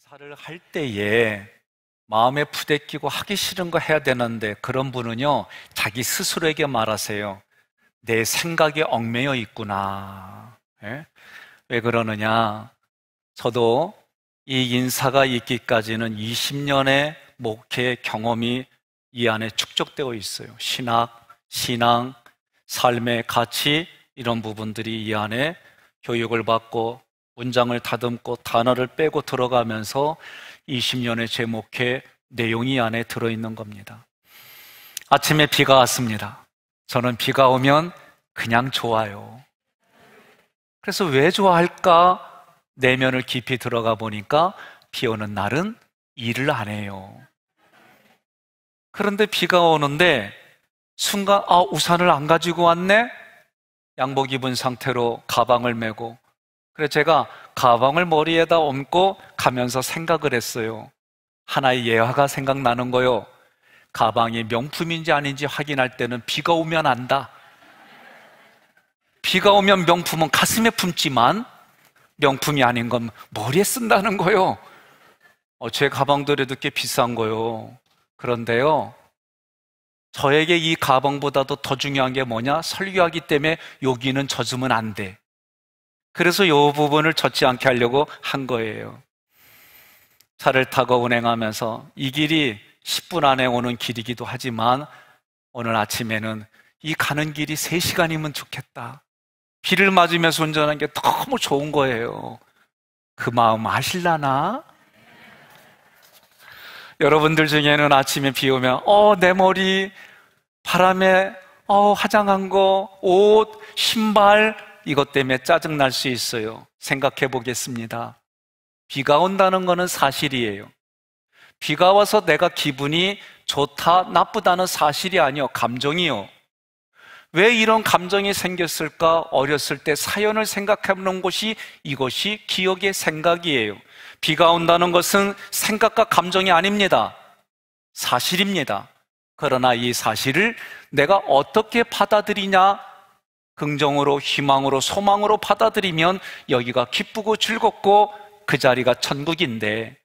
인사를 할 때에 마음에 부대끼고 하기 싫은 거 해야 되는데 그런 분은요, 자기 스스로에게 말하세요. 내 생각에 얽매여 있구나. 예? 왜 그러느냐? 저도 이 인사가 있기까지는 20년의 목회 경험이 이 안에 축적되어 있어요. 신앙, 삶의 가치, 이런 부분들이 이 안에 교육을 받고 문장을 다듬고 단어를 빼고 들어가면서 20년의 제 목회 내용이 안에 들어있는 겁니다. 아침에 비가 왔습니다. 저는 비가 오면 그냥 좋아요. 그래서 왜 좋아할까? 내면을 깊이 들어가 보니까 비 오는 날은 일을 안 해요. 그런데 비가 오는데 순간 우산을 안 가지고 왔네? 양복 입은 상태로 가방을 메고, 그래서 제가 가방을 머리에다 얹고 가면서 생각을 했어요. 하나의 예화가 생각나는 거요. 가방이 명품인지 아닌지 확인할 때는 비가 오면 안다. 비가 오면 명품은 가슴에 품지만 명품이 아닌 건 머리에 쓴다는 거요. 제 가방들에도 꽤 비싼 거요. 그런데요, 저에게 이 가방보다도 더 중요한 게 뭐냐? 설교하기 때문에 여기는 젖으면 안 돼. 그래서 이 부분을 젖지 않게 하려고 한 거예요. 차를 타고 운행하면서 이 길이 10분 안에 오는 길이기도 하지만 오늘 아침에는 이 가는 길이 3시간이면 좋겠다. 비를 맞으면서 운전하는 게 너무 좋은 거예요. 그 마음 아실라나? 여러분들 중에는 아침에 비 오면 내 머리, 바람에 화장한 거, 옷, 신발, 이것 때문에 짜증날 수 있어요. 생각해 보겠습니다. 비가 온다는 것은 사실이에요. 비가 와서 내가 기분이 좋다, 나쁘다는 사실이 아니요, 감정이요. 왜 이런 감정이 생겼을까? 어렸을 때 사연을 생각해 보는 것이, 이것이 기억의 생각이에요. 비가 온다는 것은 생각과 감정이 아닙니다. 사실입니다. 그러나 이 사실을 내가 어떻게 받아들이냐? 긍정으로, 희망으로, 소망으로 받아들이면 여기가 기쁘고 즐겁고 그 자리가 천국인데,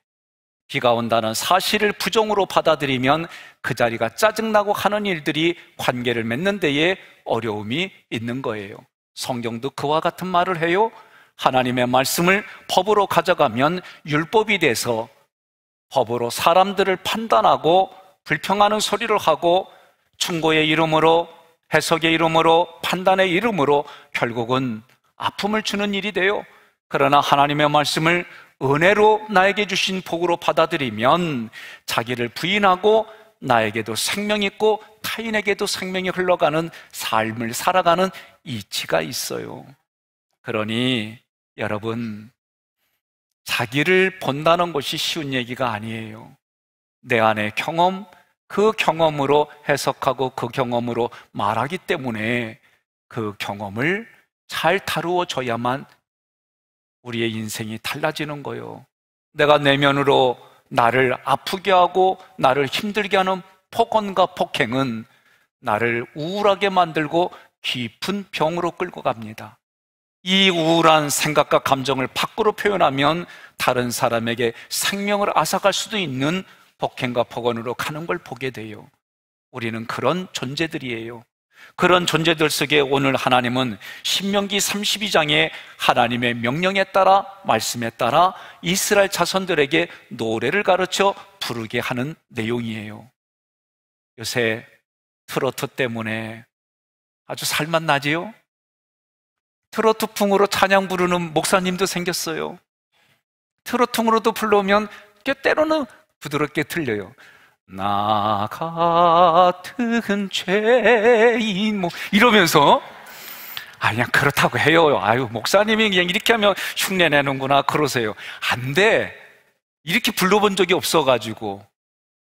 비가 온다는 사실을 부정으로 받아들이면 그 자리가 짜증나고 하는 일들이 관계를 맺는 데에 어려움이 있는 거예요. 성경도 그와 같은 말을 해요. 하나님의 말씀을 법으로 가져가면 율법이 돼서 법으로 사람들을 판단하고 불평하는 소리를 하고 충고의 이름으로, 해석의 이름으로, 판단의 이름으로 결국은 아픔을 주는 일이 돼요. 그러나 하나님의 말씀을 은혜로 나에게 주신 복으로 받아들이면 자기를 부인하고 나에게도 생명이 있고 타인에게도 생명이 흘러가는 삶을 살아가는 이치가 있어요. 그러니 여러분, 자기를 본다는 것이 쉬운 얘기가 아니에요. 내 안의 경험, 그 경험으로 해석하고 그 경험으로 말하기 때문에 그 경험을 잘 다루어져야만 우리의 인생이 달라지는 거예요. 내가 내면으로 나를 아프게 하고 나를 힘들게 하는 폭언과 폭행은 나를 우울하게 만들고 깊은 병으로 끌고 갑니다. 이 우울한 생각과 감정을 밖으로 표현하면 다른 사람에게 생명을 앗아갈 수도 있는 폭행과 폭언으로 가는 걸 보게 돼요. 우리는 그런 존재들이에요. 그런 존재들 속에 오늘 하나님은 신명기 32장에 하나님의 명령에 따라, 말씀에 따라 이스라엘 자손들에게 노래를 가르쳐 부르게 하는 내용이에요. 요새 트로트 때문에 아주 살맛 나지요? 트로트풍으로 찬양 부르는 목사님도 생겼어요. 트로트풍으로도 불러오면 때로는 부드럽게 들려요. 나 같은 죄인 이러면서 그냥 그렇다고 해요. 목사님이 그냥 이렇게 하면 흉내 내는구나 그러세요. 안 돼. 이렇게 불러본 적이 없어가지고.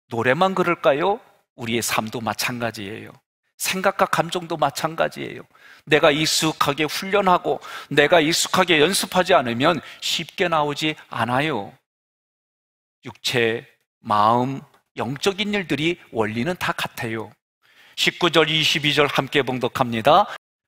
노래만 그럴까요? 우리의 삶도 마찬가지예요. 생각과 감정도 마찬가지예요. 내가 익숙하게 훈련하고 내가 익숙하게 연습하지 않으면 쉽게 나오지 않아요. 육체, 마음, 영적인 일들이 원리는 다 같아요. 19절, 22절 함께 봉독합니다.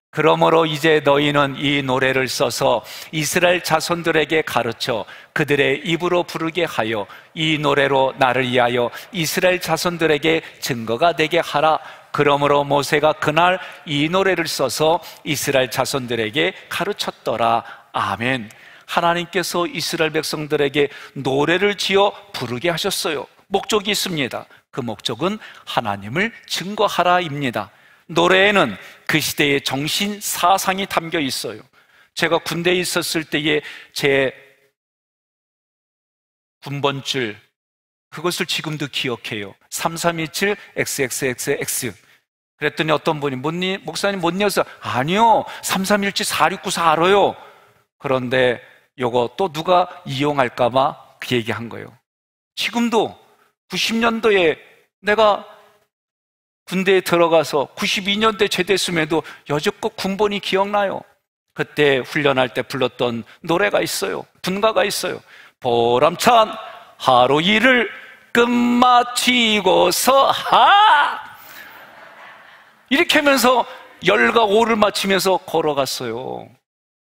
그러므로 이제 너희는 이 노래를 써서 이스라엘 자손들에게 가르쳐 그들의 입으로 부르게 하여 이 노래로 나를 위하여 이스라엘 자손들에게 증거가 되게 하라. 그러므로 모세가 그날 이 노래를 써서 이스라엘 자손들에게 가르쳤더라. 아멘. 하나님께서 이스라엘 백성들에게 노래를 지어 부르게 하셨어요. 목적이 있습니다. 그 목적은 하나님을 증거하라입니다. 노래에는 그 시대의 정신, 사상이 담겨 있어요. 제가 군대에 있었을 때에 제 군번줄, 그것을 지금도 기억해요. 3327 XXXX. 그랬더니 어떤 분이 목사님 못 이어서 아니요, 3317 4694 알아요. 그런데 요거 또 누가 이용할까봐 그 얘기한 거예요. 지금도 90년도에 내가 군대에 들어가서 92년도에 제대했음에도 여지껏 군번이 기억나요. 그때 훈련할 때 불렀던 노래가 있어요. 군가가 있어요. 보람찬 하루 일을 끝마치고서 이렇게 하면서 열과 오를 마치면서 걸어갔어요.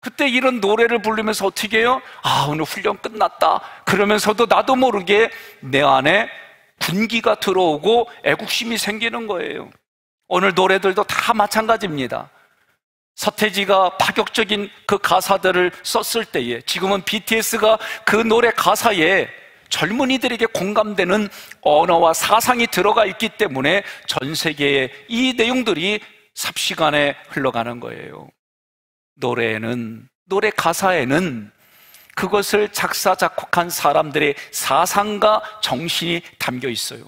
그때 이런 노래를 부르면서 어떻게 해요? 오늘 훈련 끝났다. 그러면서도 나도 모르게 내 안에 군기가 들어오고 애국심이 생기는 거예요. 오늘 노래들도 다 마찬가지입니다. 서태지가 파격적인 그 가사들을 썼을 때에 지금은 BTS가 그 노래 가사에 젊은이들에게 공감되는 언어와 사상이 들어가 있기 때문에 전 세계에 이 내용들이 삽시간에 흘러가는 거예요. 노래 가사에는 그것을 작사, 작곡한 사람들의 사상과 정신이 담겨 있어요.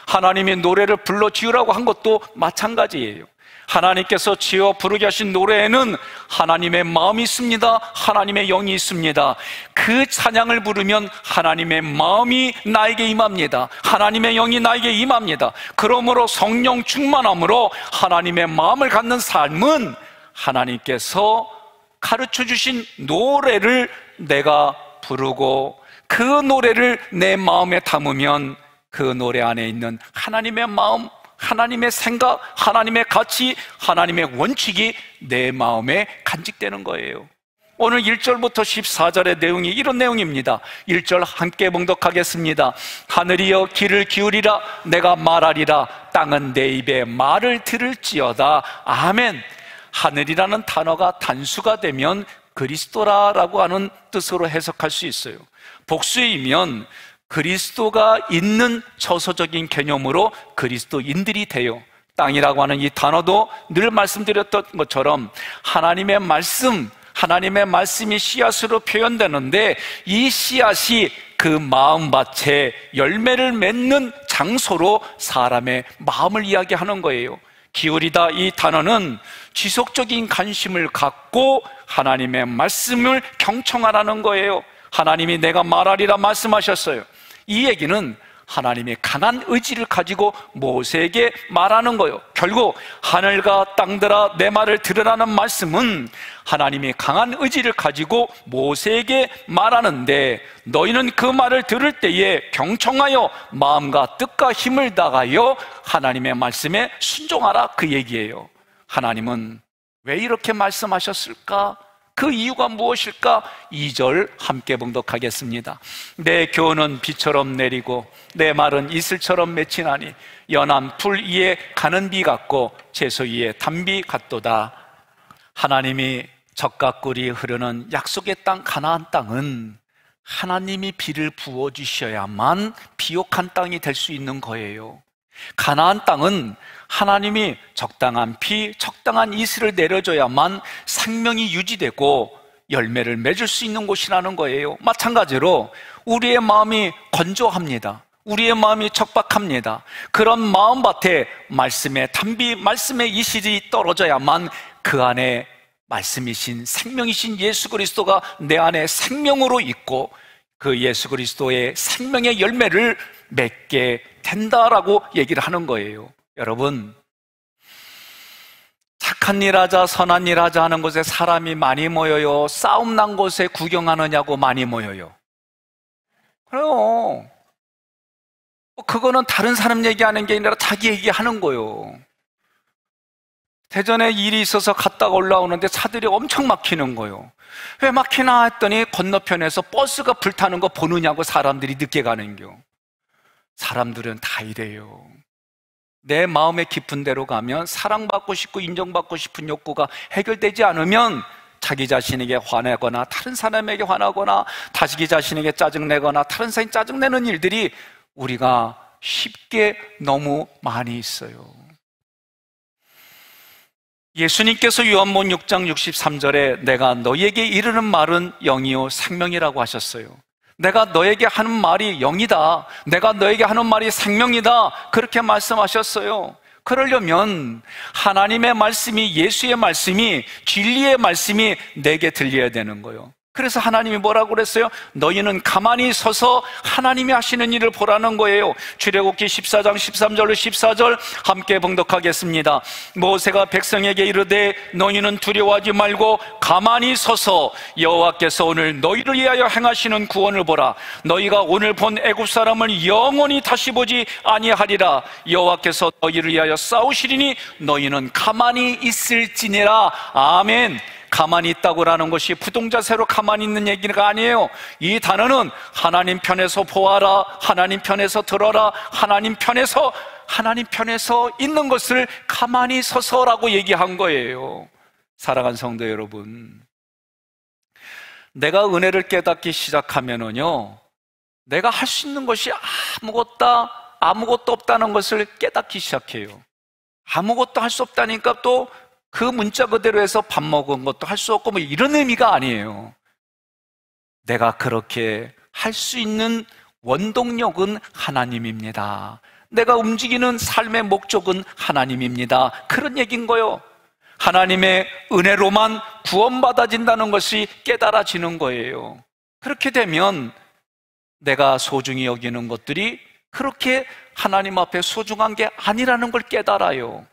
하나님이 노래를 불러 지으라고 한 것도 마찬가지예요. 하나님께서 지어 부르게 하신 노래에는 하나님의 마음이 있습니다. 하나님의 영이 있습니다. 그 찬양을 부르면 하나님의 마음이 나에게 임합니다. 하나님의 영이 나에게 임합니다. 그러므로 성령 충만함으로 하나님의 마음을 갖는 삶은 하나님께서 가르쳐 주신 노래를 내가 부르고 그 노래를 내 마음에 담으면 그 노래 안에 있는 하나님의 마음, 하나님의 생각, 하나님의 가치, 하나님의 원칙이 내 마음에 간직되는 거예요. 오늘 1절부터 14절의 내용이 이런 내용입니다. 1절 함께 봉독하겠습니다. 하늘이여 귀를 기울이라. 내가 말하리라. 땅은 내 입에 말을 들을지어다. 아멘. 하늘이라는 단어가 단수가 되면 그리스도라고 하는 뜻으로 해석할 수 있어요. 복수이면 그리스도가 있는 저서적인 개념으로 그리스도인들이 돼요. 땅이라고 하는 이 단어도 늘 말씀드렸던 것처럼 하나님의 말씀이 씨앗으로 표현되는데 이 씨앗이 그 마음밭에 열매를 맺는 장소로 사람의 마음을 이야기하는 거예요. 기울이다, 이 단어는 지속적인 관심을 갖고 하나님의 말씀을 경청하라는 거예요. 하나님이 내가 말하리라 말씀하셨어요. 이 얘기는 하나님의 강한 의지를 가지고 모세에게 말하는 거예요. 결국 하늘과 땅들아 내 말을 들으라는 말씀은 하나님이 강한 의지를 가지고 모세에게 말하는데, 너희는 그 말을 들을 때에 경청하여 마음과 뜻과 힘을 다하여 하나님의 말씀에 순종하라, 그 얘기예요. 하나님은 왜 이렇게 말씀하셨을까? 그 이유가 무엇일까? 2절 함께 봉독하겠습니다. 내 교훈은 비처럼 내리고 내 말은 이슬처럼 맺히나니 연한 풀 위에 가는 비 같고 채소 위에 단비 같도다. 하나님이 젖과 꿀이 흐르는 약속의 땅 가나안 땅은 하나님이 비를 부어주셔야만 비옥한 땅이 될 수 있는 거예요. 가나안 땅은 하나님이 적당한 비, 적당한 이슬을 내려줘야만 생명이 유지되고 열매를 맺을 수 있는 곳이라는 거예요. 마찬가지로 우리의 마음이 건조합니다. 우리의 마음이 척박합니다. 그런 마음밭에 말씀의 단비, 말씀의 이슬이 떨어져야만 그 안에 말씀이신 생명이신 예수 그리스도가 내 안에 생명으로 있고 그 예수 그리스도의 생명의 열매를 맺게 된다라고 얘기를 하는 거예요. 여러분, 착한 일 하자, 선한 일 하자 하는 곳에 사람이 많이 모여요? 싸움 난 곳에 구경하느냐고 많이 모여요? 그래요. 그거는 다른 사람 얘기하는 게 아니라 자기 얘기하는 거예요. 대전에 일이 있어서 갔다가 올라오는데 차들이 엄청 막히는 거예요. 왜 막히나 했더니 건너편에서 버스가 불타는 거 보느냐고 사람들이 늦게 가는겨. 사람들은 다 이래요. 내 마음의 깊은 데로 가면 사랑받고 싶고 인정받고 싶은 욕구가 해결되지 않으면 자기 자신에게 화내거나 다른 사람에게 화나거나 자기 자신에게 짜증내거나 다른 사람이 짜증내는 일들이 우리가 쉽게 너무 많이 있어요. 예수님께서 요한복음 6장 63절에 내가 너희에게 이르는 말은 영이요 생명이라고 하셨어요. 내가 너에게 하는 말이 영이다, 내가 너에게 하는 말이 생명이다, 그렇게 말씀하셨어요. 그러려면 하나님의 말씀이, 예수의 말씀이, 진리의 말씀이 내게 들려야 되는 거예요. 그래서 하나님이 뭐라고 그랬어요? 너희는 가만히 서서 하나님이 하시는 일을 보라는 거예요. 출애굽기 14장 13절로 14절 함께 봉독하겠습니다. 모세가 백성에게 이르되 너희는 두려워하지 말고 가만히 서서 여호와께서 오늘 너희를 위하여 행하시는 구원을 보라. 너희가 오늘 본 애굽 사람을 영원히 다시 보지 아니하리라. 여호와께서 너희를 위하여 싸우시리니 너희는 가만히 있을지니라. 아멘. 가만히 있다고라는 것이 부동자세로 가만히 있는 얘기가 아니에요. 이 단어는 하나님 편에서 보아라, 하나님 편에서 들어라, 하나님 편에서 있는 것을 가만히 서서라고 얘기한 거예요. 사랑하는 성도 여러분, 내가 은혜를 깨닫기 시작하면은요, 내가 할 수 있는 것이 아무것도 없다는 것을 깨닫기 시작해요. 아무것도 할 수 없다니까 또 그 문자 그대로 해서 밥 먹은 것도 할 수 없고 뭐 이런 의미가 아니에요. 내가 그렇게 할 수 있는 원동력은 하나님입니다. 내가 움직이는 삶의 목적은 하나님입니다. 그런 얘기인 거예요. 하나님의 은혜로만 구원받아진다는 것이 깨달아지는 거예요. 그렇게 되면 내가 소중히 여기는 것들이 그렇게 하나님 앞에 소중한 게 아니라는 걸 깨달아요.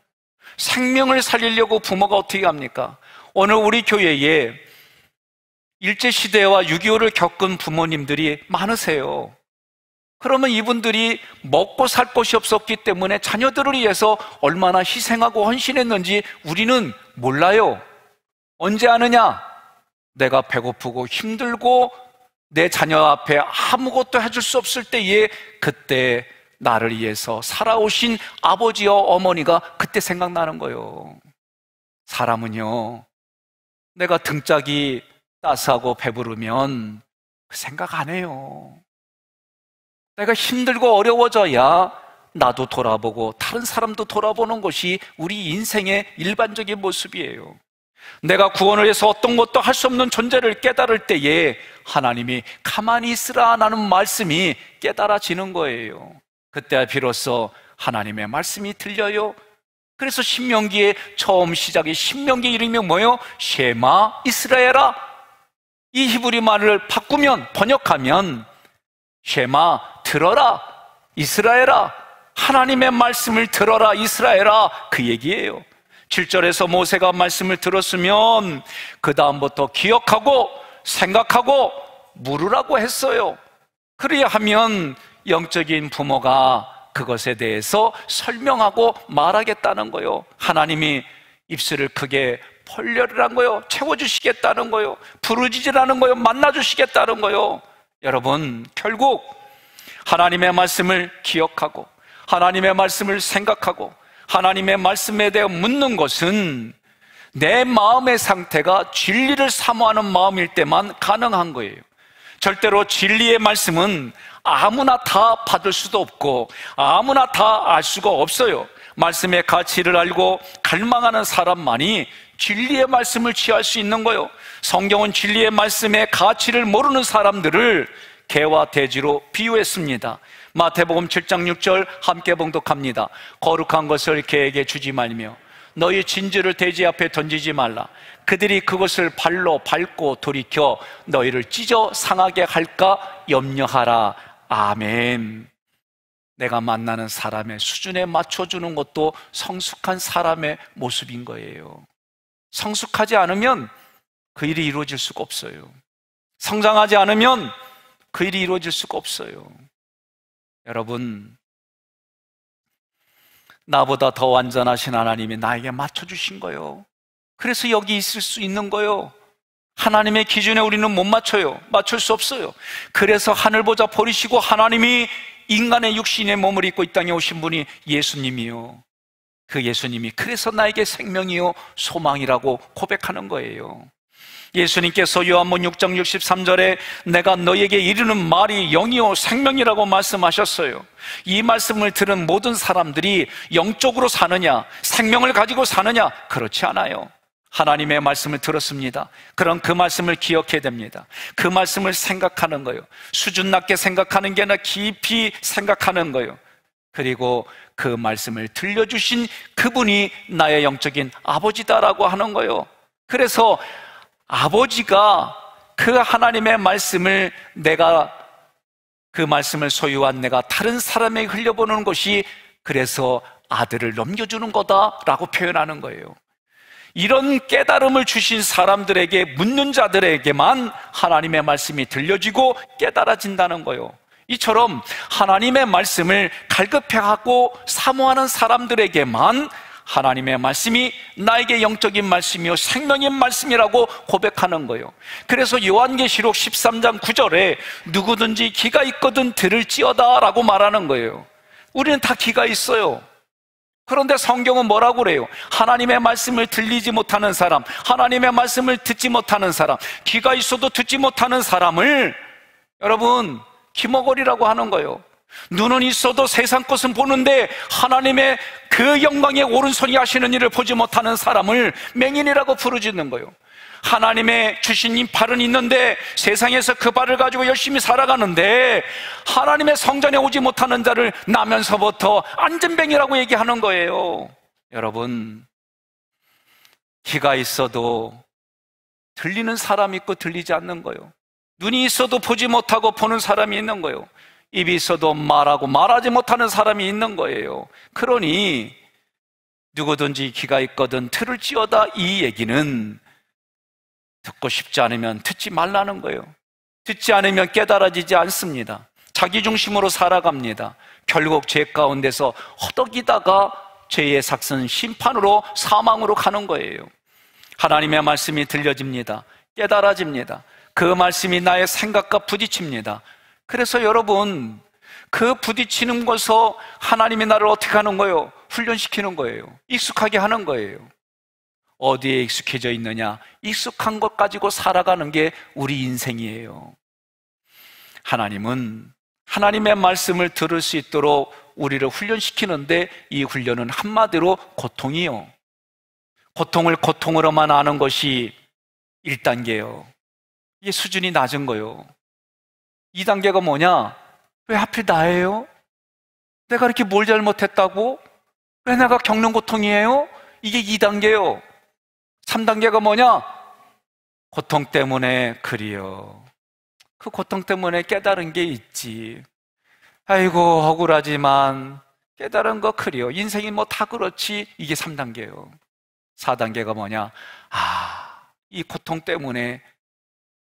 생명을 살리려고 부모가 어떻게 합니까? 오늘 우리 교회에 일제시대와 6.25를 겪은 부모님들이 많으세요. 그러면 이분들이 먹고 살 곳이 없었기 때문에 자녀들을 위해서 얼마나 희생하고 헌신했는지 우리는 몰라요. 언제 아느냐? 내가 배고프고 힘들고 내 자녀 앞에 아무것도 해줄 수 없을 때에 그때 나를 위해서 살아오신 아버지와 어머니가 그때 생각나는 거예요. 사람은요, 내가 등짝이 따스하고 배부르면 그 생각 안 해요. 내가 힘들고 어려워져야 나도 돌아보고 다른 사람도 돌아보는 것이 우리 인생의 일반적인 모습이에요. 내가 구원을 위해서 어떤 것도 할 수 없는 존재를 깨달을 때에 하나님이 가만히 있으라는 말씀이 깨달아지는 거예요. 그때 비로소 하나님의 말씀이 들려요. 그래서 신명기의 처음 시작이 신명기 이름이 뭐예요? 쉐마 이스라엘아. 이 히브리 말을 바꾸면, 번역하면 쉐마 들어라 이스라엘아, 하나님의 말씀을 들어라 이스라엘아, 그 얘기예요. 7절에서 모세가 말씀을 들었으면 그 다음부터 기억하고 생각하고 물으라고 했어요. 그래야 하면 영적인 부모가 그것에 대해서 설명하고 말하겠다는 거예요. 하나님이 입술을 크게 벌려라는 거예요. 채워주시겠다는 거예요. 부르짖으라는 거예요. 만나주시겠다는 거예요. 여러분, 결국 하나님의 말씀을 기억하고 하나님의 말씀을 생각하고 하나님의 말씀에 대해 묻는 것은 내 마음의 상태가 진리를 사모하는 마음일 때만 가능한 거예요. 절대로 진리의 말씀은 아무나 다 받을 수도 없고 아무나 다 알 수가 없어요. 말씀의 가치를 알고 갈망하는 사람만이 진리의 말씀을 취할 수 있는 거예요. 성경은 진리의 말씀의 가치를 모르는 사람들을 개와 돼지로 비유했습니다. 마태복음 7장 6절 함께 봉독합니다. 거룩한 것을 개에게 주지 말며 너희 진주를 돼지 앞에 던지지 말라. 그들이 그것을 발로 밟고 돌이켜 너희를 찢어 상하게 할까 염려하라. 아멘. 내가 만나는 사람의 수준에 맞춰주는 것도 성숙한 사람의 모습인 거예요. 성숙하지 않으면 그 일이 이루어질 수가 없어요. 성장하지 않으면 그 일이 이루어질 수가 없어요. 여러분, 나보다 더 완전하신 하나님이 나에게 맞춰주신 거예요. 그래서 여기 있을 수 있는 거예요. 하나님의 기준에 우리는 못 맞춰요. 맞출 수 없어요. 그래서 하늘 보좌 버리시고 하나님이 인간의 육신의 몸을 입고 이 땅에 오신 분이 예수님이요, 그 예수님이 그래서 나에게 생명이요 소망이라고 고백하는 거예요. 예수님께서 요한복음 6장 63절에 내가 너에게 이르는 말이 영이요 생명이라고 말씀하셨어요. 이 말씀을 들은 모든 사람들이 영적으로 사느냐, 생명을 가지고 사느냐? 그렇지 않아요. 하나님의 말씀을 들었습니다. 그럼 그 말씀을 기억해야 됩니다. 그 말씀을 생각하는 거예요. 수준 낮게 생각하는 게 아니라 깊이 생각하는 거예요. 그리고 그 말씀을 들려주신 그분이 나의 영적인 아버지다라고 하는 거예요. 그래서 아버지가 그 하나님의 말씀을 그 말씀을 소유한 내가 다른 사람에게 흘려보는 것이 그래서 아들을 넘겨주는 거다라고 표현하는 거예요. 이런 깨달음을 주신 사람들에게, 묻는 자들에게만 하나님의 말씀이 들려지고 깨달아진다는 거예요. 이처럼 하나님의 말씀을 갈급해하고 사모하는 사람들에게만 하나님의 말씀이 나에게 영적인 말씀이요 생명인 말씀이라고 고백하는 거예요. 그래서 요한계시록 13장 9절에 누구든지 귀가 있거든 들을지어다 라고 말하는 거예요. 우리는 다 귀가 있어요. 그런데 성경은 뭐라고 그래요? 하나님의 말씀을 들리지 못하는 사람, 하나님의 말씀을 듣지 못하는 사람, 귀가 있어도 듣지 못하는 사람을 여러분 귀머거리라고 하는 거예요. 눈은 있어도 세상 것은 보는데 하나님의 그 영광의 오른손이 하시는 일을 보지 못하는 사람을 맹인이라고 부르짖는 거예요. 하나님의 주신 이 발은 있는데 세상에서 그 발을 가지고 열심히 살아가는데 하나님의 성전에 오지 못하는 자를 나면서부터 안전뱅이라고 얘기하는 거예요. 여러분, 귀가 있어도 들리는 사람이 있고 들리지 않는 거예요. 눈이 있어도 보지 못하고 보는 사람이 있는 거예요. 입이 있어도 말하고 말하지 못하는 사람이 있는 거예요. 그러니 누구든지 귀가 있거든 들을지어다, 이 얘기는 듣고 싶지 않으면 듣지 말라는 거예요. 듣지 않으면 깨달아지지 않습니다. 자기 중심으로 살아갑니다. 결국 죄 가운데서 허덕이다가 죄의 삭슨 심판으로, 사망으로 가는 거예요. 하나님의 말씀이 들려집니다. 깨달아집니다. 그 말씀이 나의 생각과 부딪힙니다. 그래서 여러분, 그 부딪히는 것에서 하나님이 나를 어떻게 하는 거예요? 훈련시키는 거예요. 익숙하게 하는 거예요. 어디에 익숙해져 있느냐? 익숙한 것 가지고 살아가는 게 우리 인생이에요. 하나님은 하나님의 말씀을 들을 수 있도록 우리를 훈련시키는데, 이 훈련은 한마디로 고통이요. 고통을 고통으로만 아는 것이 1단계예요. 이게 수준이 낮은 거예요. 2단계가 뭐냐? 왜 하필 나예요? 내가 이렇게 뭘 잘못했다고? 왜 내가 겪는 고통이에요? 이게 2단계예요. 3단계가 뭐냐? 고통 때문에 그리요. 그 고통 때문에 깨달은 게 있지. 아이고 억울하지만 깨달은 거 그리요. 인생이 뭐 다 그렇지. 이게 3단계예요. 4단계가 뭐냐? 이 고통 때문에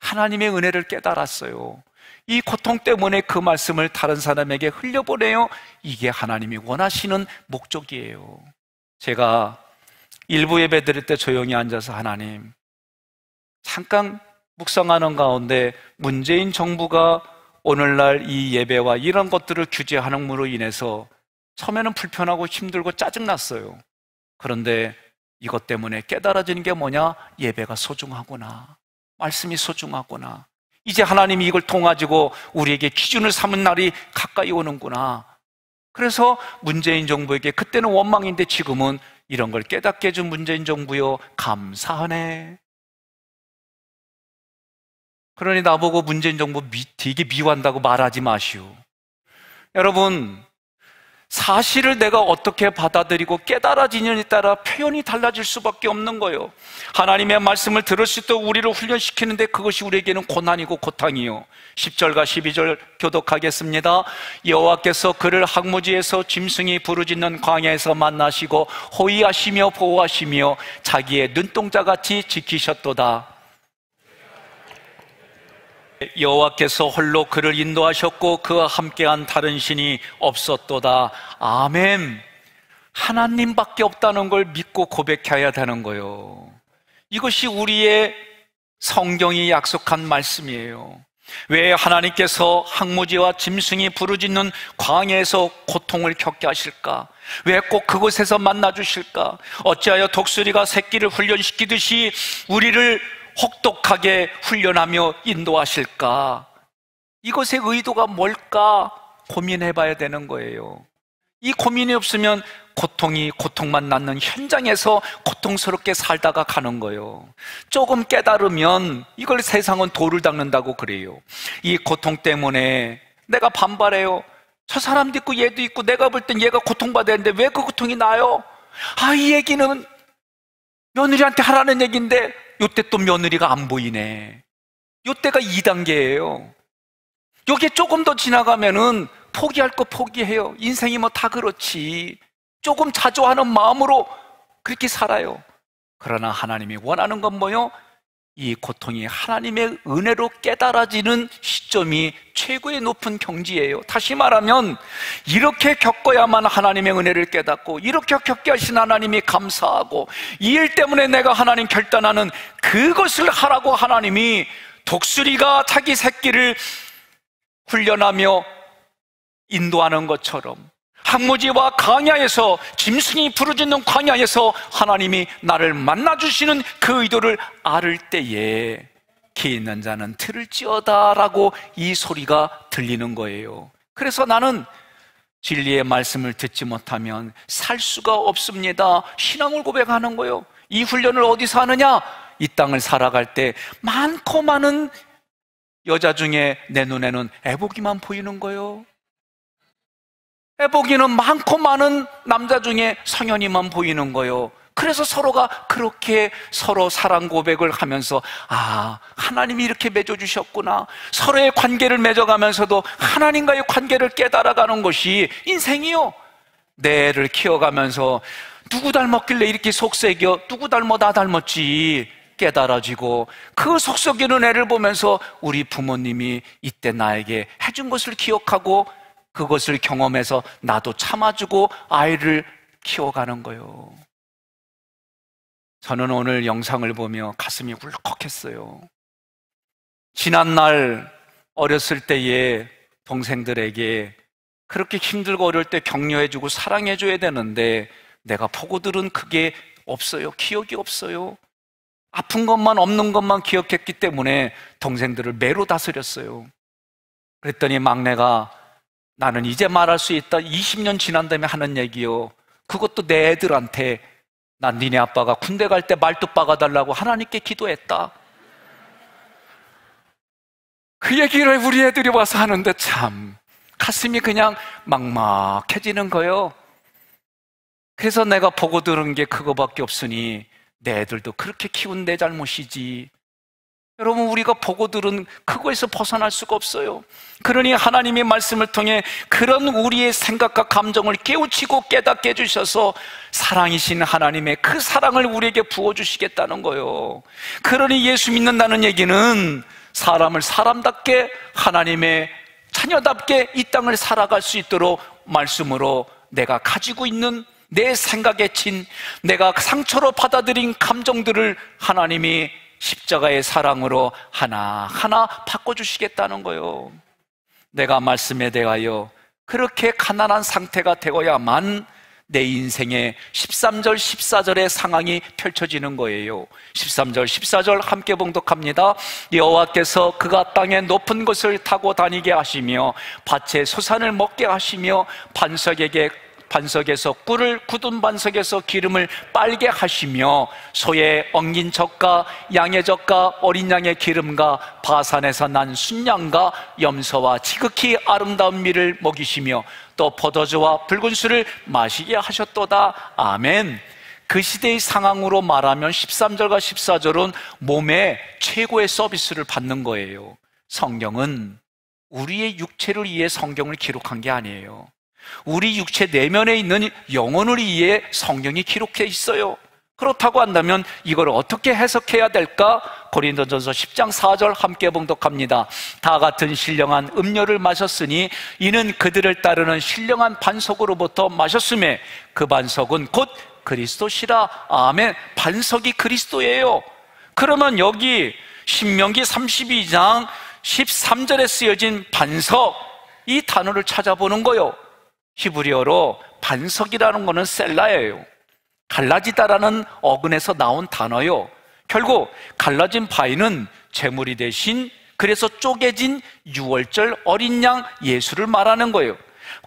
하나님의 은혜를 깨달았어요. 이 고통 때문에 그 말씀을 다른 사람에게 흘려보내요. 이게 하나님이 원하시는 목적이에요. 제가 일부 예배 드릴 때 조용히 앉아서 하나님, 잠깐 묵상하는 가운데 문재인 정부가 오늘날 이 예배와 이런 것들을 규제하는으로 인해서 처음에는 불편하고 힘들고 짜증났어요. 그런데 이것 때문에 깨달아지는 게 뭐냐? 예배가 소중하구나, 말씀이 소중하구나, 이제 하나님이 이걸 통가지고 우리에게 기준을 삼은 날이 가까이 오는구나. 그래서 문재인 정부에게, 그때는 원망인데 지금은 이런 걸 깨닫게 해준 문재인 정부요, 감사하네. 그러니 나보고 문재인 정부 되게 미워한다고 말하지 마시오. 여러분, 사실을 내가 어떻게 받아들이고 깨달아지느냐에 따라 표현이 달라질 수밖에 없는 거예요. 하나님의 말씀을 들을 수 있도록 우리를 훈련시키는데 그것이 우리에게는 고난이고 고통이요. 10절과 12절 교독하겠습니다. 여호와께서 그를 항무지에서 짐승이 부르짖는 광야에서 만나시고 호위하시며 보호하시며 자기의 눈동자같이 지키셨도다. 여호와께서 홀로 그를 인도하셨고 그와 함께한 다른 신이 없었도다. 아멘. 하나님밖에 없다는 걸 믿고 고백해야 되는 거예요. 이것이 우리의 성경이 약속한 말씀이에요. 왜 하나님께서 항무지와 짐승이 부르짖는 광야에서 고통을 겪게 하실까? 왜 꼭 그곳에서 만나 주실까? 어찌하여 독수리가 새끼를 훈련시키듯이 우리를 혹독하게 훈련하며 인도하실까? 이것의 의도가 뭘까 고민해 봐야 되는 거예요. 이 고민이 없으면 고통만 낳는 현장에서 고통스럽게 살다가 가는 거예요. 조금 깨달으면 이걸 세상은 돌을 닦는다고 그래요. 이 고통 때문에 내가 반발해요. 저 사람도 있고 얘도 있고 내가 볼 땐 얘가 고통받았는데 왜 그 고통이 나요? 이 얘기는 며느리한테 하라는 얘기인데 요때 또 며느리가 안 보이네. 요때가 2단계예요. 여기에 조금 더 지나가면은 포기할 거 포기해요. 인생이 뭐 다 그렇지. 조금 자조하는 마음으로 그렇게 살아요. 그러나 하나님이 원하는 건 뭐요? 이 고통이 하나님의 은혜로 깨달아지는 시점이 최고의 높은 경지예요. 다시 말하면 이렇게 겪어야만 하나님의 은혜를 깨닫고 이렇게 겪게 하신 하나님이 감사하고 이 일 때문에 내가 하나님 결단하는 그것을 하라고 하나님이 독수리가 자기 새끼를 훈련하며 인도하는 것처럼 항무지와 광야에서 짐승이 부르짖는 광야에서 하나님이 나를 만나주시는 그 의도를 알을 때에 기 있는 자는 들을지어다 라고 이 소리가 들리는 거예요. 그래서 나는 진리의 말씀을 듣지 못하면 살 수가 없습니다. 신앙을 고백하는 거예요. 이 훈련을 어디서 하느냐? 이 땅을 살아갈 때 많고 많은 여자 중에 내 눈에는 애복이만 보이는 거예요. 애복이는 많고 많은 남자 중에 성현이만 보이는 거예요. 그래서 서로가 그렇게 서로 사랑 고백을 하면서 하나님이 이렇게 맺어주셨구나. 서로의 관계를 맺어가면서도 하나님과의 관계를 깨달아가는 것이 인생이요. 내 애를 키워가면서 누구 닮았길래 이렇게 속삭여? 누구 닮아? 나 닮았지. 깨달아지고 그 속삭이는 애를 보면서 우리 부모님이 이때 나에게 해준 것을 기억하고 그것을 경험해서 나도 참아주고 아이를 키워가는 거예요. 저는 오늘 영상을 보며 가슴이 울컥했어요. 지난날 어렸을 때의 동생들에게 그렇게 힘들고 어려울 때 격려해주고 사랑해줘야 되는데 내가 보고 들은 그게 없어요. 기억이 없어요. 아픈 것만 없는 것만 기억했기 때문에 동생들을 매로 다스렸어요. 그랬더니 막내가 나는 이제 말할 수 있다. 20년 지난 다음에 하는 얘기요. 그것도 내 애들한테 난 니네 아빠가 군대 갈 때 말뚝 박아달라고 하나님께 기도했다. 그 얘기를 우리 애들이 와서 하는데 참 가슴이 그냥 막막해지는 거예요. 그래서 내가 보고 들은 게 그거밖에 없으니 내 애들도 그렇게 키운 내 잘못이지. 여러분, 우리가 보고 들은 그거에서 벗어날 수가 없어요. 그러니 하나님의 말씀을 통해 그런 우리의 생각과 감정을 깨우치고 깨닫게 해주셔서 사랑이신 하나님의 그 사랑을 우리에게 부어주시겠다는 거예요. 그러니 예수 믿는다는 얘기는 사람을 사람답게 하나님의 자녀답게 이 땅을 살아갈 수 있도록 말씀으로 내가 가지고 있는 내 생각에 친 내가 상처로 받아들인 감정들을 하나님이 십자가의 사랑으로 하나하나 바꿔주시겠다는 거예요. 내가 말씀에 대하여 그렇게 가난한 상태가 되어야만 내 인생의 13절, 14절의 상황이 펼쳐지는 거예요. 13절, 14절 함께 봉독합니다. 여호와께서 그가 땅의 높은 곳을 타고 다니게 하시며 밭에 소산을 먹게 하시며 반석에서 꿀을 굳은 반석에서 기름을 빨게 하시며 소의 엉긴 젖과 양의 젖과 어린 양의 기름과 바산에서 난 순양과 염소와 지극히 아름다운 밀을 먹이시며 또 포도주와 붉은 술을 마시게 하셨도다. 아멘. 그 시대의 상황으로 말하면 13절과 14절은 몸의 최고의 서비스를 받는 거예요. 성경은 우리의 육체를 위해 성경을 기록한 게 아니에요. 우리 육체 내면에 있는 영혼을 위해 성경이 기록해 있어요. 그렇다고 한다면 이걸 어떻게 해석해야 될까? 고린도전서 10장 4절 함께 봉독합니다. 다 같은 신령한 음료를 마셨으니 이는 그들을 따르는 신령한 반석으로부터 마셨음에 그 반석은 곧 그리스도시라. 아멘. 반석이 그리스도예요. 그러면 여기 신명기 32장 13절에 쓰여진 반석, 이 단어를 찾아보는 거요. 히브리어로 반석이라는 것은 셀라예요. 갈라지다라는 어근에서 나온 단어요. 결국 갈라진 바위는 제물이 대신, 그래서 쪼개진 유월절 어린 양 예수를 말하는 거예요.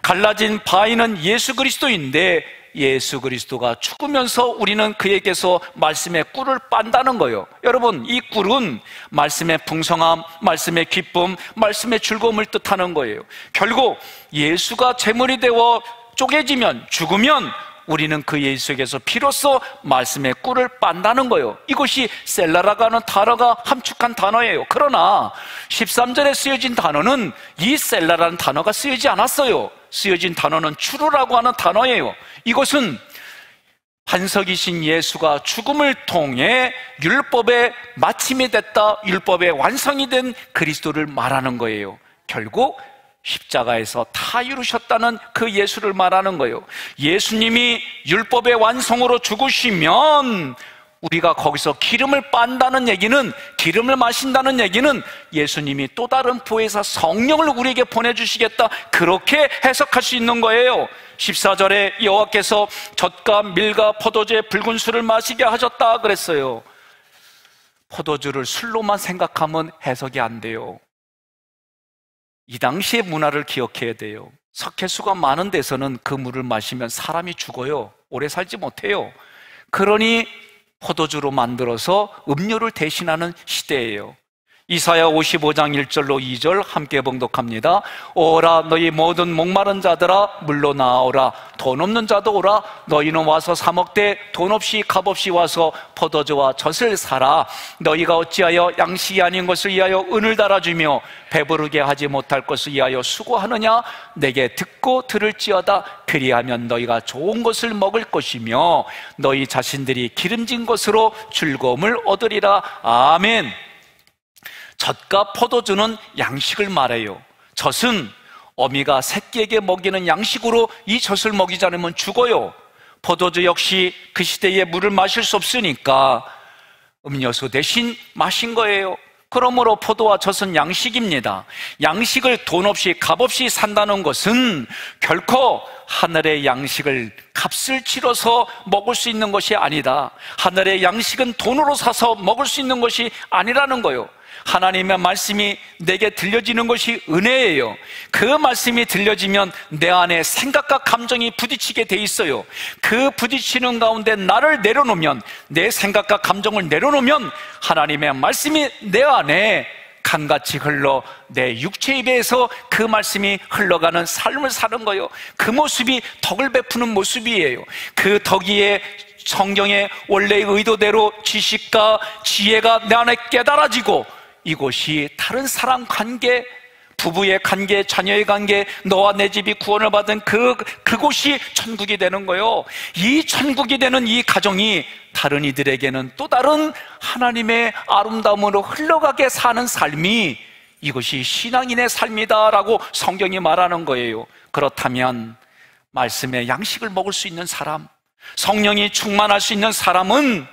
갈라진 바위는 예수 그리스도인데 예수 그리스도가 죽으면서 우리는 그에게서 말씀의 꿀을 빤다는 거예요. 여러분, 이 꿀은 말씀의 풍성함, 말씀의 기쁨, 말씀의 즐거움을 뜻하는 거예요. 결국 예수가 제물이 되어 쪼개지면, 죽으면 우리는 그 예수에게서 비로소 말씀의 꿀을 빤다는 거예요. 이것이 셀라라고 하는 단어가 함축한 단어예요. 그러나 13절에 쓰여진 단어는 이 셀라라는 단어가 쓰여지지 않았어요. 쓰여진 단어는 추루라고 하는 단어예요. 이것은 반석이신 예수가 죽음을 통해 율법의 마침이 됐다, 율법의 완성이 된 그리스도를 말하는 거예요. 결국 십자가에서 다 이루셨다는 그 예수를 말하는 거예요. 예수님이 율법의 완성으로 죽으시면 우리가 거기서 기름을 빤다는 얘기는, 기름을 마신다는 얘기는 예수님이 또 다른 보혜사 성령을 우리에게 보내주시겠다, 그렇게 해석할 수 있는 거예요. 14절에 여호와께서 젖과 밀과 포도주의 붉은 술을 마시게 하셨다 그랬어요. 포도주를 술로만 생각하면 해석이 안 돼요. 이 당시의 문화를 기억해야 돼요. 석회수가 많은 데서는 그 물을 마시면 사람이 죽어요. 오래 살지 못해요. 그러니 포도주로 만들어서 음료를 대신하는 시대예요. 이사야 55장 1절로 2절 함께 봉독합니다. 오라 너희 모든 목마른 자들아 물로 나오라. 돈 없는 자도 오라. 너희는 와서 사 먹되 돈 없이 값없이 와서 포도주와 젖을 사라. 너희가 어찌하여 양식이 아닌 것을 위하여 은을 달아주며 배부르게 하지 못할 것을 위하여 수고하느냐? 내게 듣고 들을지어다. 그리하면 너희가 좋은 것을 먹을 것이며 너희 자신들이 기름진 것으로 즐거움을 얻으리라. 아멘. 젖과 포도주는 양식을 말해요. 젖은 어미가 새끼에게 먹이는 양식으로 이 젖을 먹이지 않으면 죽어요. 포도주 역시 그 시대에 물을 마실 수 없으니까 음료수 대신 마신 거예요. 그러므로 포도와 젖은 양식입니다. 양식을 돈 없이 값없이 산다는 것은 결코 하늘의 양식을 값을 치러서 먹을 수 있는 것이 아니다. 하늘의 양식은 돈으로 사서 먹을 수 있는 것이 아니라는 거예요. 하나님의 말씀이 내게 들려지는 것이 은혜예요. 그 말씀이 들려지면 내 안에 생각과 감정이 부딪히게 돼 있어요. 그 부딪히는 가운데 나를 내려놓으면, 내 생각과 감정을 내려놓으면 하나님의 말씀이 내 안에 강같이 흘러 내 육체 입에서 그 말씀이 흘러가는 삶을 사는 거예요. 그 모습이 덕을 베푸는 모습이에요. 그 덕이에 성경의 원래의 의도대로 지식과 지혜가 내 안에 깨달아지고, 이곳이 다른 사람 관계, 부부의 관계, 자녀의 관계, 너와 내 집이 구원을 받은 그곳이 천국이 되는 거예요. 이 천국이 되는 이 가정이 다른 이들에게는 또 다른 하나님의 아름다움으로 흘러가게 사는 삶이, 이것이 신앙인의 삶이다라고 성경이 말하는 거예요. 그렇다면 말씀의 양식을 먹을 수 있는 사람, 성령이 충만할 수 있는 사람은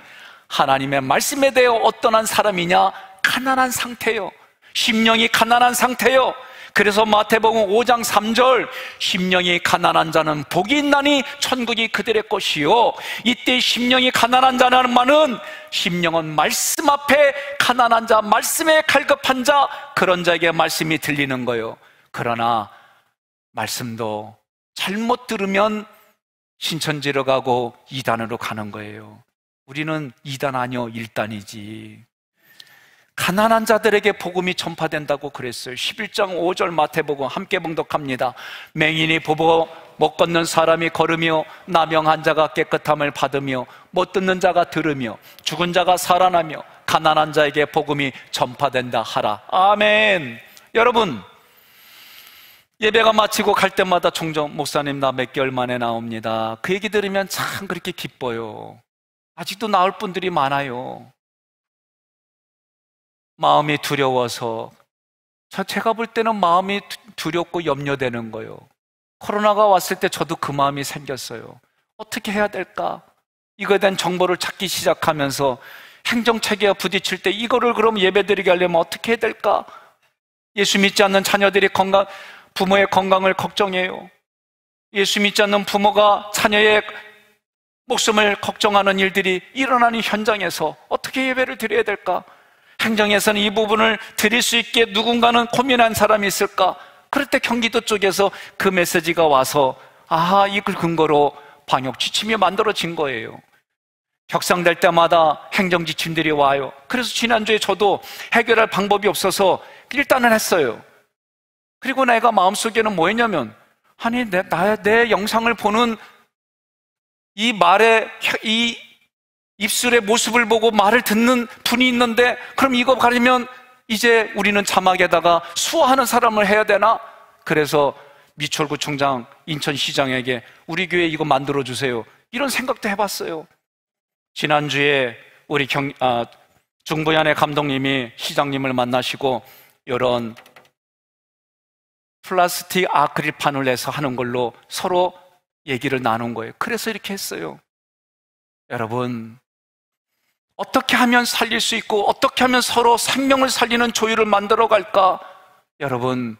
하나님의 말씀에 대해 어떠한 사람이냐? 가난한 상태요. 심령이 가난한 상태요. 그래서 마태복음 5장 3절, 심령이 가난한 자는 복이 있나니 천국이 그들의 것이요. 이때 심령이 가난한 자라는 말은, 심령은 말씀 앞에 가난한 자, 말씀에 갈급한 자, 그런 자에게 말씀이 들리는 거예요. 그러나 말씀도 잘못 들으면 신천지로 가고 이단으로 가는 거예요. 우리는 이단 아니요 1단이지. 가난한 자들에게 복음이 전파된다고 그랬어요. 11장 5절 마태복음 함께 봉독합니다. 맹인이 보고 못 걷는 사람이 걸으며, 나병한 자가 깨끗함을 받으며, 못 듣는 자가 들으며, 죽은 자가 살아나며, 가난한 자에게 복음이 전파된다 하라. 아멘. 여러분, 예배가 마치고 갈 때마다 종종 목사님 나 몇 개월 만에 나옵니다. 그 얘기 들으면 참 그렇게 기뻐요. 아직도 나을 분들이 많아요. 마음이 두려워서, 제가 볼 때는 마음이 두렵고 염려되는 거예요. 코로나가 왔을 때 저도 그 마음이 생겼어요. 어떻게 해야 될까? 이거에 대한 정보를 찾기 시작하면서 행정체계와 부딪힐 때 이거를 그럼 예배드리게 하려면 어떻게 해야 될까? 예수 믿지 않는 자녀들이 부모의 건강을 걱정해요. 예수 믿지 않는 부모가 자녀의 목숨을 걱정하는 일들이 일어나는 현장에서 어떻게 예배를 드려야 될까? 행정에서는 이 부분을 드릴 수 있게 누군가는 고민한 사람이 있을까? 그럴 때 경기도 쪽에서 그 메시지가 와서 이걸 근거로 방역 지침이 만들어진 거예요. 격상될 때마다 행정 지침들이 와요. 그래서 지난주에 저도 해결할 방법이 없어서 일단은 했어요. 그리고 내가 마음속에는 뭐였냐면, 내 영상을 보는 이 입술의 모습을 보고 말을 듣는 분이 있는데, 그럼 이거 가리면 이제 우리는 자막에다가 수화하는 사람을 해야 되나? 그래서 미철구청장, 인천시장에게 우리 교회 이거 만들어주세요, 이런 생각도 해봤어요. 지난주에 우리 중부연의 감독님이 시장님을 만나시고 이런 플라스틱 아크릴판을 내서 하는 걸로 서로 얘기를 나눈 거예요. 그래서 이렇게 했어요. 여러분, 어떻게 하면 살릴 수 있고 어떻게 하면 서로 생명을 살리는 조율을 만들어 갈까? 여러분,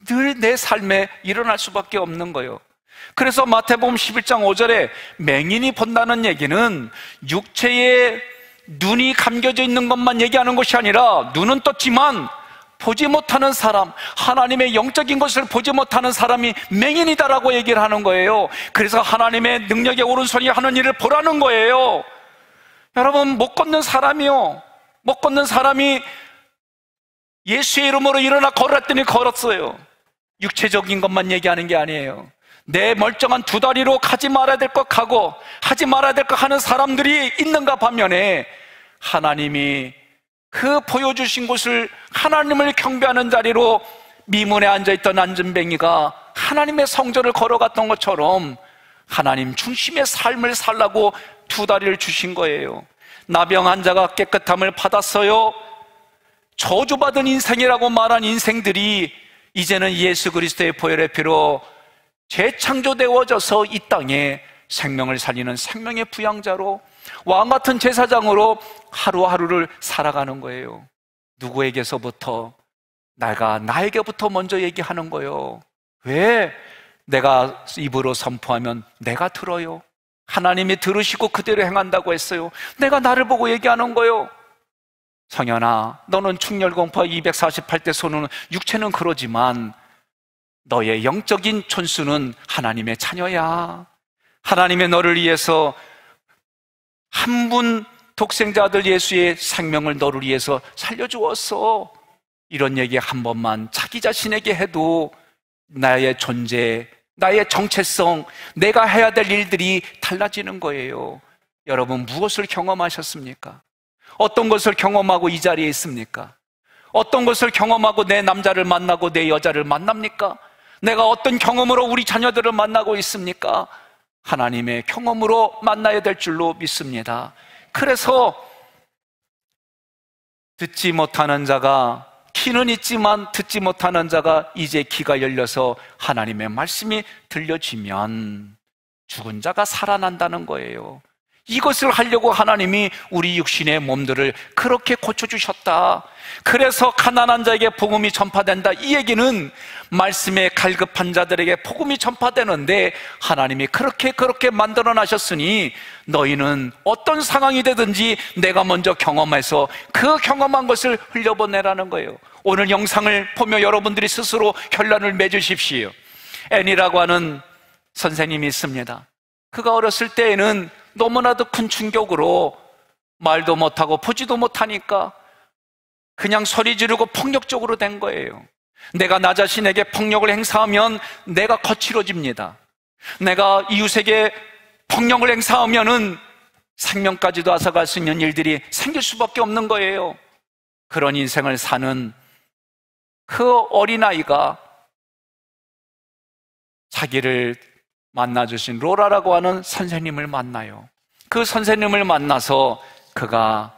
늘 내 삶에 일어날 수밖에 없는 거예요. 그래서 마태복음 11장 5절에 맹인이 본다는 얘기는 육체에 눈이 감겨져 있는 것만 얘기하는 것이 아니라, 눈은 떴지만 보지 못하는 사람, 하나님의 영적인 것을 보지 못하는 사람이 맹인이다라고 얘기를 하는 거예요. 그래서 하나님의 능력의 오른손이 하는 일을 보라는 거예요. 여러분, 못 걷는 사람이요, 못 걷는 사람이 예수의 이름으로 일어나 걸었더니 걸었어요. 육체적인 것만 얘기하는 게 아니에요. 내 멀쩡한 두 다리로 가지 말아야 될 것 가고 하지 말아야 될 것 하는 사람들이 있는가 반면에, 하나님이 그 보여주신 곳을 하나님을 경배하는 자리로 미문에 앉아있던 안전뱅이가 하나님의 성전을 걸어갔던 것처럼 하나님 중심의 삶을 살라고 두 다리를 주신 거예요. 나병 환자가 깨끗함을 받았어요. 저주받은 인생이라고 말한 인생들이 이제는 예수 그리스도의 보혈의 피로 재창조되어져서 이 땅에 생명을 살리는 생명의 부양자로, 왕같은 제사장으로 하루하루를 살아가는 거예요. 누구에게서부터? 나에게부터 먼저 얘기하는 거예요. 왜? 내가 입으로 선포하면 내가 들어요. 하나님이 들으시고 그대로 행한다고 했어요. 내가 나를 보고 얘기하는 거예요. 성현아, 너는 충혈공파 248대 손은 육체는 그러지만 너의 영적인 촌수는 하나님의 자녀야. 하나님의 너를 위해서 한 분 독생자 아들 예수의 생명을 너를 위해서 살려주었어. 이런 얘기 한 번만 자기 자신에게 해도 나의 존재, 나의 정체성, 내가 해야 될 일들이 달라지는 거예요. 여러분, 무엇을 경험하셨습니까? 어떤 것을 경험하고 이 자리에 있습니까? 어떤 것을 경험하고 내 남자를 만나고 내 여자를 만납니까? 내가 어떤 경험으로 우리 자녀들을 만나고 있습니까? 하나님의 경험으로 만나야 될 줄로 믿습니다. 그래서 듣지 못하는 자가, 귀는 있지만 듣지 못하는 자가 이제 귀가 열려서 하나님의 말씀이 들려지면 죽은 자가 살아난다는 거예요. 이것을 하려고 하나님이 우리 육신의 몸들을 그렇게 고쳐주셨다. 그래서 가난한 자에게 복음이 전파된다. 이 얘기는 말씀에 갈급한 자들에게 복음이 전파되는데, 하나님이 그렇게 만들어 놔셨으니 너희는 어떤 상황이 되든지 내가 먼저 경험해서 그 경험한 것을 흘려보내라는 거예요. 오늘 영상을 보며 여러분들이 스스로 결론을 맺으십시오. 애니라고 하는 선생님이 있습니다. 그가 어렸을 때에는 너무나도 큰 충격으로 말도 못하고 보지도 못하니까 그냥 소리 지르고 폭력적으로 된 거예요. 내가 나 자신에게 폭력을 행사하면 내가 거칠어집니다. 내가 이웃에게 폭력을 행사하면은 생명까지도 앗아갈 수 있는 일들이 생길 수밖에 없는 거예요. 그런 인생을 사는 그 어린아이가 자기를 만나주신 로라라고 하는 선생님을 만나요. 그 선생님을 만나서 그가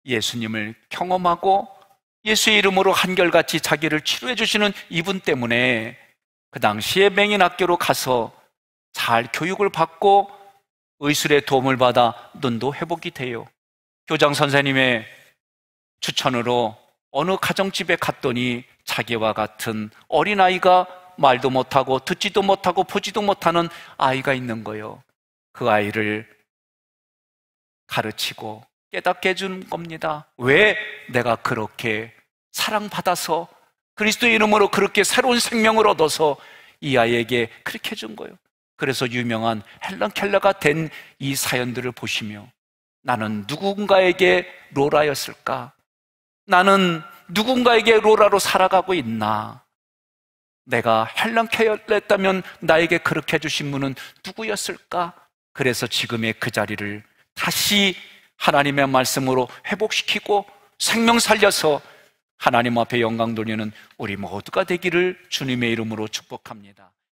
예수님을 경험하고 예수의 이름으로 한결같이 자기를 치료해 주시는 이분 때문에 그 당시에 맹인학교로 가서 잘 교육을 받고 의술의 도움을 받아 눈도 회복이 돼요. 교장 선생님의 추천으로 어느 가정집에 갔더니 자기와 같은 어린아이가 말도 못하고 듣지도 못하고 보지도 못하는 아이가 있는 거예요. 그 아이를 가르치고 깨닫게 해준 겁니다. 왜? 내가 그렇게 사랑받아서 그리스도의 이름으로 그렇게 새로운 생명을 얻어서 이 아이에게 그렇게 해준 거예요. 그래서 유명한 헬런 켈러가 된 이 사연들을 보시며 나는 누군가에게 로라였을까? 나는 누군가에게 로라로 살아가고 있나? 내가 헬런 켈러였다면 나에게 그렇게 해주신 분은 누구였을까? 그래서 지금의 그 자리를 다시 하나님의 말씀으로 회복시키고 생명 살려서 하나님 앞에 영광 돌리는 우리 모두가 되기를 주님의 이름으로 축복합니다.